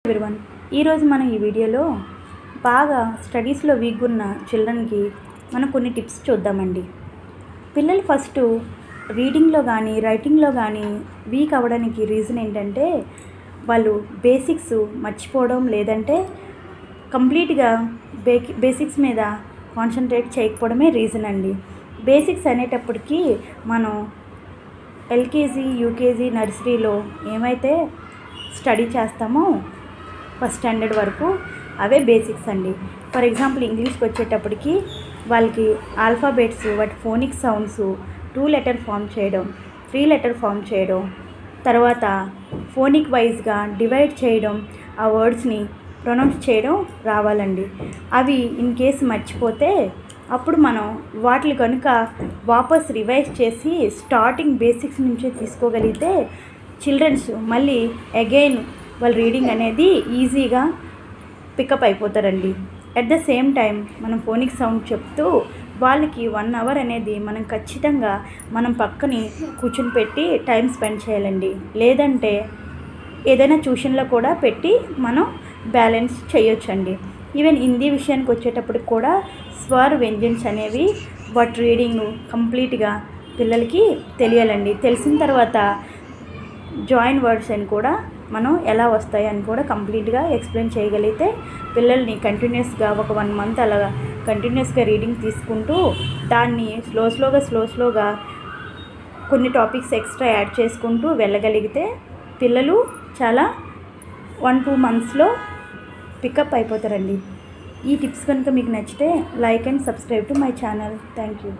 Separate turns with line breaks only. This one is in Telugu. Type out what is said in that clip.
ఎవ్రీవన్, ఈరోజు మనం ఈ వీడియోలో బాగా స్టడీస్లో వీక్ ఉన్న చిల్డ్రన్కి మనం కొన్ని టిప్స్ చూద్దామండి. పిల్లలు ఫస్ట్ రీడింగ్లో కానీ రైటింగ్లో కానీ వీక్ అవ్వడానికి రీజన్ ఏంటంటే వాళ్ళు బేసిక్స్ మర్చిపోవడం, లేదంటే కంప్లీట్గా బేసిక్స్ మీద కాన్సన్ట్రేట్ చేయకపోవడమే రీజన్ అండి. బేసిక్స్ అనేటప్పటికీ మనం ఎల్కేజీ, యూకేజీ, నర్సరీలో ఏమైతే స్టడీ చేస్తామో ఫస్ట్ స్టాండర్డ్ వరకు అవే బేసిక్స్ అండి. ఫర్ ఎగ్జాంపుల్ ఇంగ్లీష్కి వచ్చేటప్పటికి వాళ్ళకి ఆల్ఫాబెట్స్, వాటి ఫోనిక్ సౌండ్స్, 2 లెటర్ ఫామ్ చేయడం, 3 లెటర్ ఫామ్ చేయడం, తర్వాత ఫోనిక్ వైజ్గా డివైడ్ చేయడం, ఆ వర్డ్స్ని ప్రొనౌన్స్ చేయడం రావాలండి. అవి ఇన్ కేసు మర్చిపోతే అప్పుడు మనం వాటిని కనుక వాపస్ రివైజ్ చేసి స్టార్టింగ్ బేసిక్స్ నుంచి తీసుకోగలిగితే చిల్డ్రన్స్ మళ్ళీ అగైన్ వాళ్ళ రీడింగ్ అనేది ఈజీగా పికప్ అయిపోతారండి. అట్ ద సేమ్ టైం మనం ఫోనిక్ సౌండ్ చెప్తూ వాళ్ళకి 1 అవర్ అనేది మనం ఖచ్చితంగా మనం పక్కని కూర్చుని పెట్టి టైం స్పెండ్ చేయాలండి. లేదంటే ఏదైనా ట్యూషన్లో కూడా పెట్టి మనం బ్యాలెన్స్ చేయొచ్చండి. ఈవెన్ హిందీ విషయానికి వచ్చేటప్పటికి కూడా స్వర్ వ్యంజన్స్ అనేవి వాటి రీడింగ్ కంప్లీట్గా పిల్లలకి తెలియాలండి. తెలిసిన తర్వాత జాయిన్ వర్డ్స్ అని కూడా మనం ఎలా వస్తాయి అని కూడా కంప్లీట్గా ఎక్స్ప్లెయిన్ చేయగలిగితే పిల్లల్ని కంటిన్యూస్గా ఒక 1 మంత్ అలాగా కంటిన్యూస్గా రీడింగ్ తీసుకుంటూ దాన్ని స్లోగా కొన్ని టాపిక్స్ ఎక్స్ట్రా యాడ్ చేసుకుంటూ వెళ్ళగలిగితే పిల్లలు చాలా 1-2 మంత్స్లో పికప్ అయిపోతారండి. ఈ టిప్స్ కనుక మీకు నచ్చితే like and subscribe to my channel. Thank you.